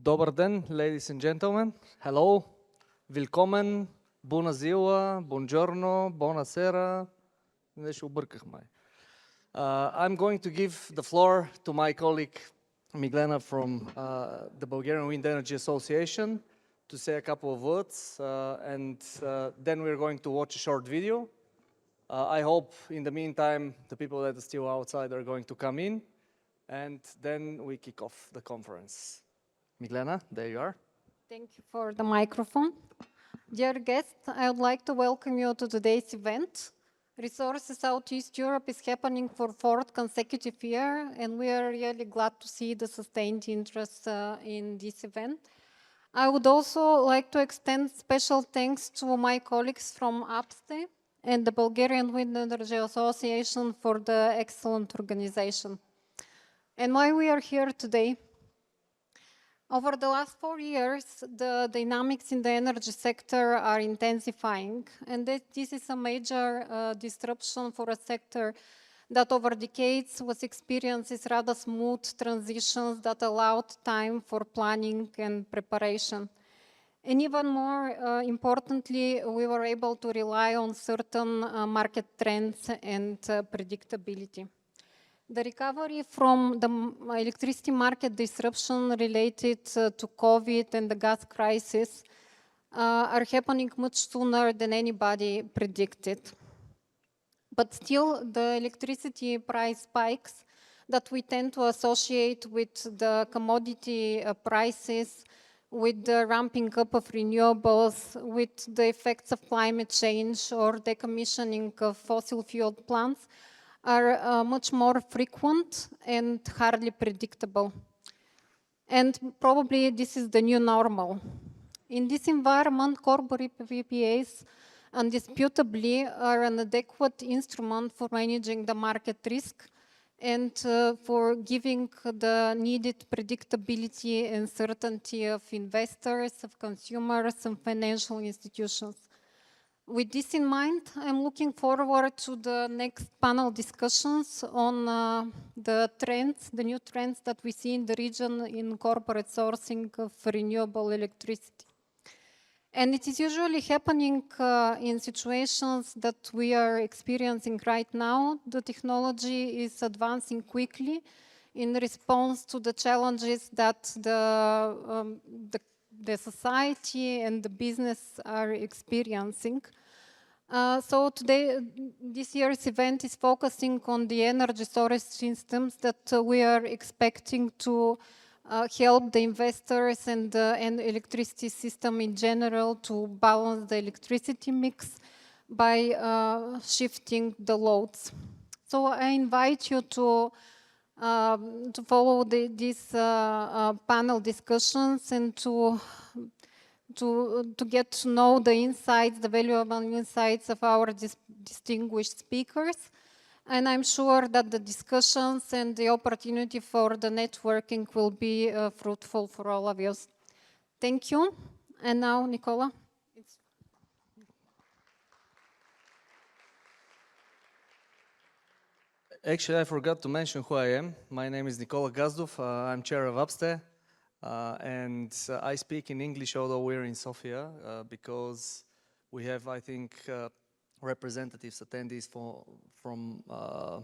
Dobar den, ladies and gentlemen. Hello, willkommen, bună ziua, buongiorno, buonasera. Нещо обърках май. I'm going to give the floor to my colleague Miglena from the Bulgarian Wind Energy Association to say a couple of words, and then we're going to watch a short video. I hope in the meantime the people that are still outside are going to come in, and then we kick off the conference. Miglena, there you are. Thank you for the microphone. Dear guests, I would like to welcome you to today's event. Resources Southeast Europe is happening for 4th consecutive year, and we are really glad to see the sustained interest in this event. I would also like to extend special thanks to my colleagues from APSTE and the Bulgarian Wind Energy Association for the excellent organization. And why we are here today? Over the last 4 years, the dynamics in the energy sector are intensifying, and this is a major disruption for a sector that over decades was experiences rather smooth transitions that allowed time for planning and preparation. And even more importantly, we were able to rely on certain market trends and predictability. The recovery from the electricity market disruption related to COVID and the gas crisis are happening much sooner than anybody predicted. But still, the electricity price spikes that we tend to associate with the commodity prices, with the ramping up of renewables, with the effects of climate change or decommissioning of fossil fuel plants, are much more frequent and hardly predictable. And probably this is the new normal. In this environment, corporate PPAs undisputably are an adequate instrument for managing the market risk and for giving the needed predictability and certainty of investors, of consumers, and financial institutions. With this in mind, I'm looking forward to the next panel discussions on the trends, the new trends that we see in the region in corporate sourcing of renewable electricity. And it is usually happening in situations that we are experiencing right now. The technology is advancing quickly in response to the challenges that the society and the business are experiencing. So today, this year's event is focusing on the energy storage systems that we are expecting to help the investors and the electricity system in general to balance the electricity mix by shifting the loads. So I invite you to follow these panel discussions and to get to know the insights, the valuable insights of our distinguished speakers. And I'm sure that the discussions and the opportunity for the networking will be fruitful for all of us. Thank you. And now, Nikola. Actually, I forgot to mention who I am. My name is Nikola Gazdov. I'm chair of APSTE. And I speak in English, although we're in Sofia, because we have, I think, representatives, attendees from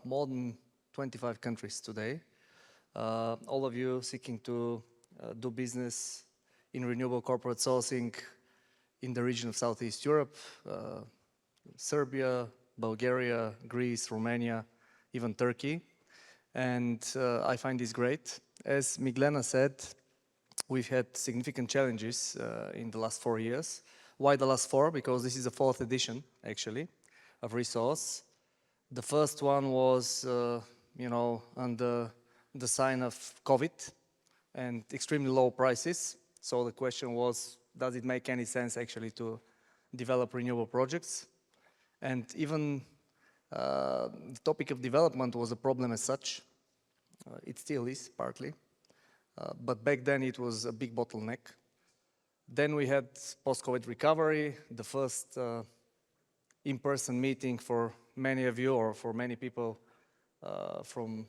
more than 25 countries today. All of you seeking to do business in renewable corporate sourcing in the region of Southeast Europe, Serbia, Bulgaria, Greece, Romania, even Turkey. And I find this great. As Miglena said, we've had significant challenges in the last 4 years. Why the last 4? Because this is the 4th edition, actually, of resource. The first one was, under the sign of COVID and extremely low prices. So the question was, does it make any sense actually to develop renewable projects? And even the topic of development was a problem as such. It still is, partly. But back then it was a big bottleneck. Then we had post-COVID recovery, the first in-person meeting for many of you or for many people from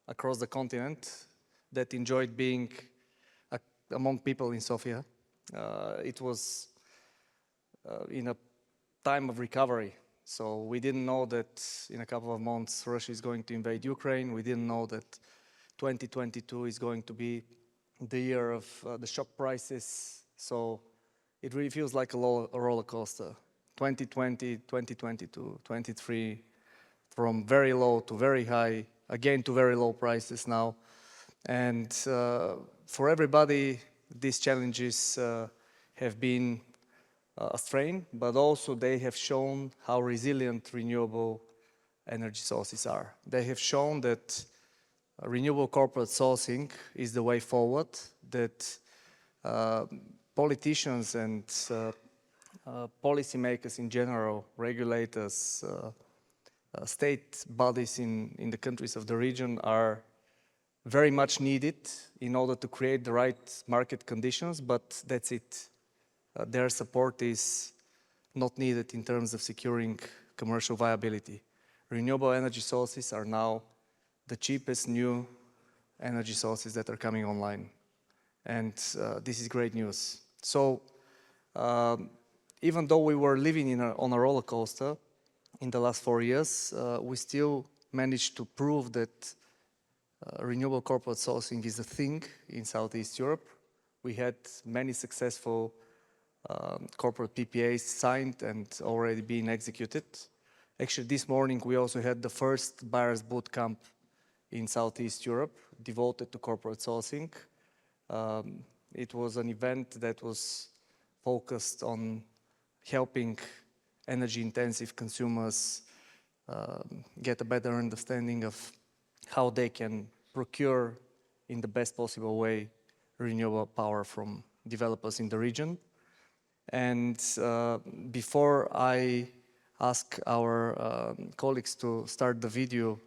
across the continent that enjoyed being among people in Sofia. It was in a time of recovery. So we didn't know that in a couple of months Russia is going to invade Ukraine. We didn't know that 2022 is going to be the year of the shock prices. So it really feels like a roller coaster. 2020, 2022, 23, from very low to very high, again to very low prices now. And for everybody, these challenges have been a strain, but also they have shown how resilient renewable energy sources are. They have shown that renewable corporate sourcing is the way forward, that politicians and policymakers in general, regulators, state bodies in the countries of the region are very much needed in order to create the right market conditions, but that's it. Their support is not needed in terms of securing commercial viability. Renewable energy sources are now the cheapest new energy sources that are coming online. And this is great news. So even though we were living on a roller coaster in the last 4 years, we still managed to prove that renewable corporate sourcing is a thing in Southeast Europe. We had many successful corporate PPAs signed and already being executed. Actually, this morning we also had the first buyers boot camp in Southeast Europe devoted to corporate sourcing. It was an event that was focused on helping energy-intensive consumers get a better understanding of how they can procure in the best possible way renewable power from developers in the region. And before I ask our colleagues to start the video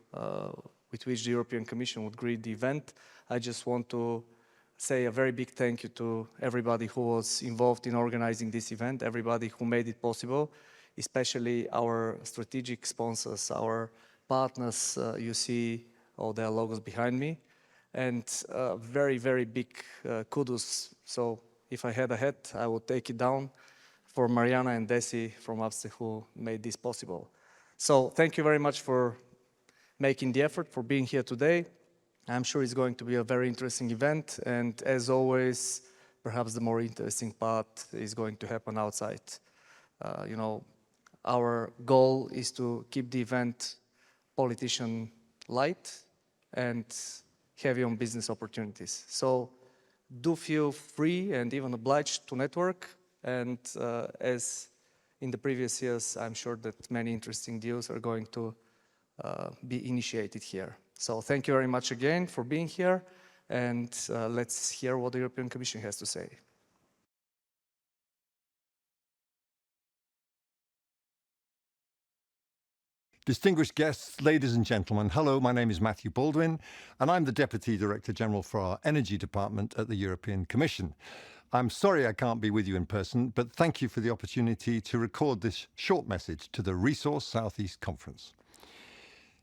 with which the European Commission would greet the event, I just want to say a very big thank you to everybody who was involved in organizing this event, everybody who made it possible, especially our strategic sponsors, our partners. You see all their logos behind me. And very, very big kudos. So if I had a hat, I would take it down for Mariana and Desi from APSTE who made this possible. So thank you very much for making the effort, for being here today. I'm sure it's going to be a very interesting event. And as always, perhaps the more interesting part is going to happen outside. You know, our goal is to keep the event politician light and heavy on business opportunities. So do feel free and even obliged to network. And as in the previous years, I'm sure that many interesting deals are going to be initiated here. So thank you very much again for being here. And let's hear what the European Commission has to say. Distinguished guests, ladies and gentlemen, hello, my name is Matthew Baldwin, and I'm the Deputy Director General for our Energy Department at the European Commission. I'm sorry I can't be with you in person, but thank you for the opportunity to record this short message to the Resource Southeast Conference.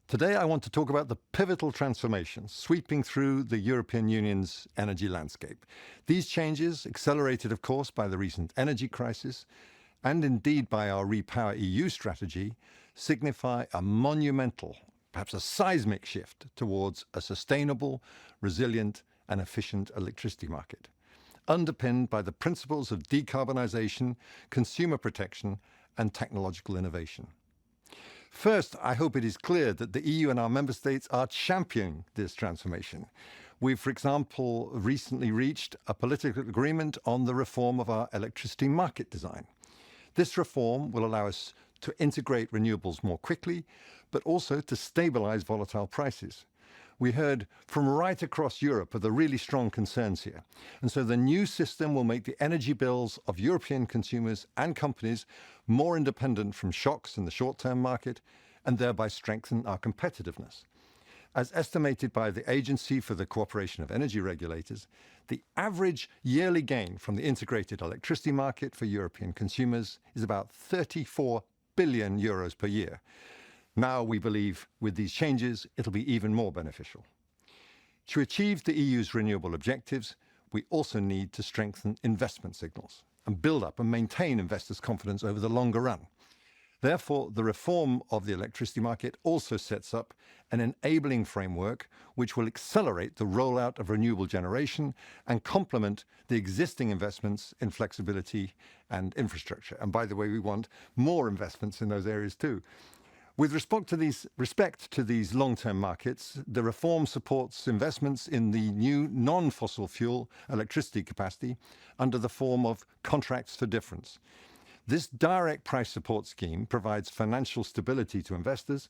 Today I want to talk about the pivotal transformations sweeping through the European Union's energy landscape. These changes, accelerated of course by the recent energy crisis, and indeed by our Repower EU strategy, signify a monumental, perhaps a seismic shift towards a sustainable, resilient and efficient electricity market, underpinned by the principles of decarbonization, consumer protection and technological innovation. First, I hope it is clear that the EU and our member states are championing this transformation. We've, for example, recently reached a political agreement on the reform of our electricity market design. This reform will allow us to integrate renewables more quickly, but also to stabilize volatile prices. We heard from right across Europe of the really strong concerns here. And so the new system will make the energy bills of European consumers and companies more independent from shocks in the short-term market and thereby strengthen our competitiveness. As estimated by the Agency for the Cooperation of Energy Regulators, the average yearly gain from the integrated electricity market for European consumers is about 34 billion euros per year. Now we believe with these changes, it'll be even more beneficial. To achieve the EU's renewable objectives, we also need to strengthen investment signals and build up and maintain investors' confidence over the longer run. Therefore, the reform of the electricity market also sets up an enabling framework which will accelerate the rollout of renewable generation and complement the existing investments in flexibility and infrastructure. And by the way, we want more investments in those areas too. With respect to these long-term markets, the reform supports investments in the new non-fossil fuel electricity capacity under the form of contracts for difference. This direct price support scheme provides financial stability to investors,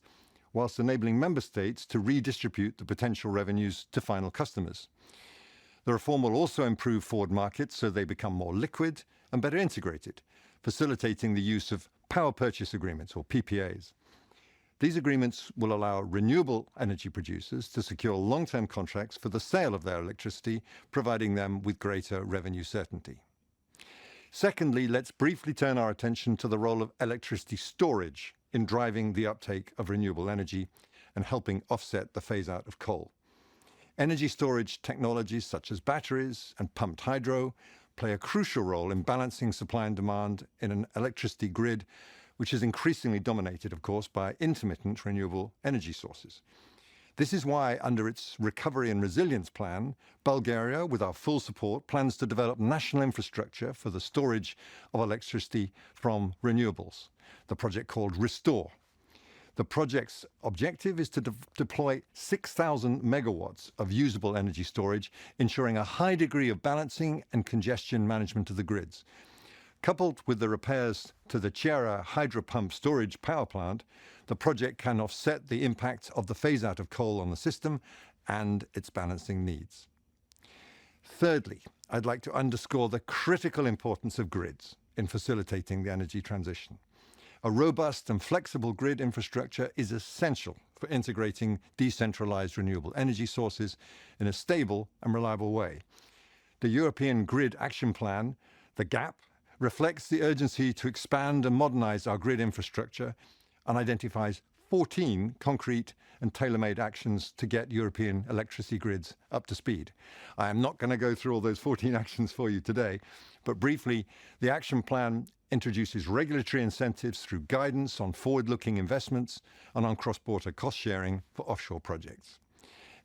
whilst enabling member states to redistribute the potential revenues to final customers. The reform will also improve forward markets so they become more liquid and better integrated, facilitating the use of power purchase agreements, or PPAs. These agreements will allow renewable energy producers to secure long-term contracts for the sale of their electricity, providing them with greater revenue certainty. Secondly, let's briefly turn our attention to the role of electricity storage in driving the uptake of renewable energy and helping offset the phase-out of coal. Energy storage technologies such as batteries and pumped hydro play a crucial role in balancing supply and demand in an electricity grid, which is increasingly dominated, of course, by intermittent renewable energy sources. This is why, under its Recovery and Resilience Plan, Bulgaria, with our full support, plans to develop national infrastructure for the storage of electricity from renewables, the project called Restore. The project's objective is to deploy 6,000 megawatts of usable energy storage, ensuring a high degree of balancing and congestion management of the grids. Coupled with the repairs to the Chera hydro pump storage power plant, the project can offset the impact of the phase-out of coal on the system and its balancing needs. Thirdly, I'd like to underscore the critical importance of grids in facilitating the energy transition. A robust and flexible grid infrastructure is essential for integrating decentralized renewable energy sources in a stable and reliable way. The European Grid Action Plan, the GAP, reflects the urgency to expand and modernize our grid infrastructure and identifies 14 concrete and tailor-made actions to get European electricity grids up to speed. I am not going to go through all those 14 actions for you today, but briefly, the action plan introduces regulatory incentives through guidance on forward-looking investments and on cross-border cost sharing for offshore projects.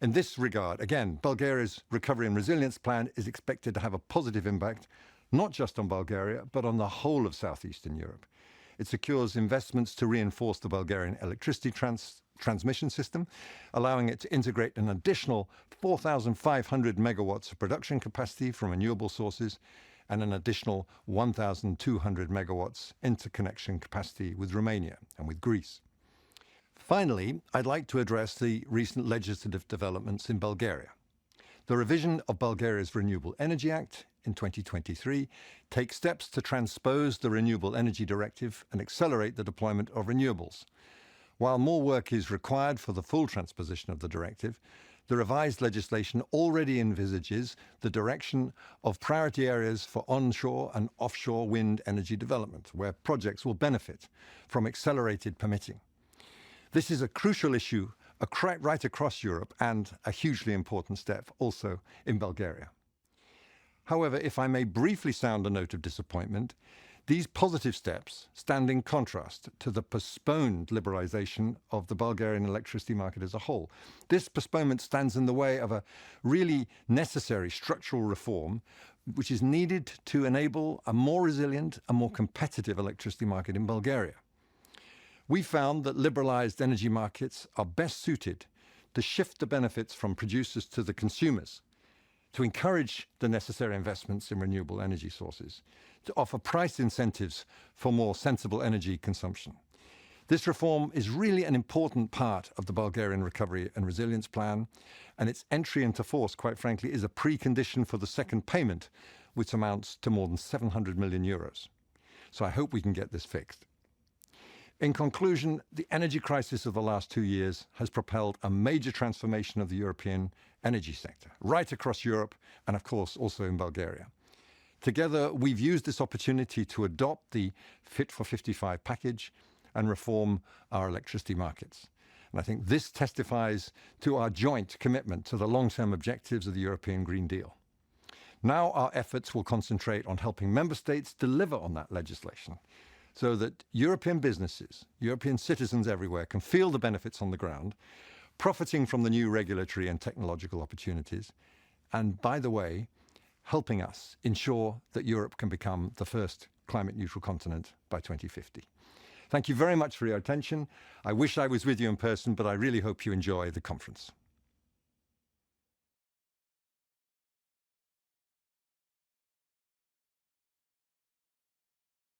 In this regard, again, Bulgaria's Recovery and Resilience Plan is expected to have a positive impact not just on Bulgaria, but on the whole of southeastern Europe. It secures investments to reinforce the Bulgarian electricity transmission system, allowing it to integrate an additional 4,500 megawatts of production capacity from renewable sources and an additional 1,200 megawatts interconnection capacity with Romania and with Greece. Finally, I'd like to address the recent legislative developments in Bulgaria. The revision of Bulgaria's Renewable Energy Act in 2023 takes steps to transpose the Renewable Energy Directive and accelerate the deployment of renewables. While more work is required for the full transposition of the directive, the revised legislation already envisages the direction of priority areas for onshore and offshore wind energy development, where projects will benefit from accelerated permitting. This is a crucial issue right across Europe and a hugely important step also in Bulgaria. However, if I may briefly sound a note of disappointment, these positive steps stand in contrast to the postponed liberalization of the Bulgarian electricity market as a whole. This postponement stands in the way of a really necessary structural reform which is needed to enable a more resilient and more competitive electricity market in Bulgaria. We found that liberalized energy markets are best suited to shift the benefits from producers to the consumers, to encourage the necessary investments in renewable energy sources, to offer price incentives for more sensible energy consumption. This reform is really an important part of the Bulgarian Recovery and Resilience Plan, and its entry into force, quite frankly, is a precondition for the second payment, which amounts to more than 700 million euros. So I hope we can get this fixed. In conclusion, the energy crisis of the last 2 years has propelled a major transformation of the European energy sector, right across Europe and, of course, also in Bulgaria. Together, we've used this opportunity to adopt the Fit for 55 package and reform our electricity markets. And I think this testifies to our joint commitment to the long-term objectives of the European Green Deal. Now our efforts will concentrate on helping member states deliver on that legislation so that European businesses, European citizens everywhere can feel the benefits on the ground, profiting from the new regulatory and technological opportunities, and by the way, helping us ensure that Europe can become the first climate neutral continent by 2050. Thank you very much for your attention. I wish I was with you in person, but I really hope you enjoy the conference.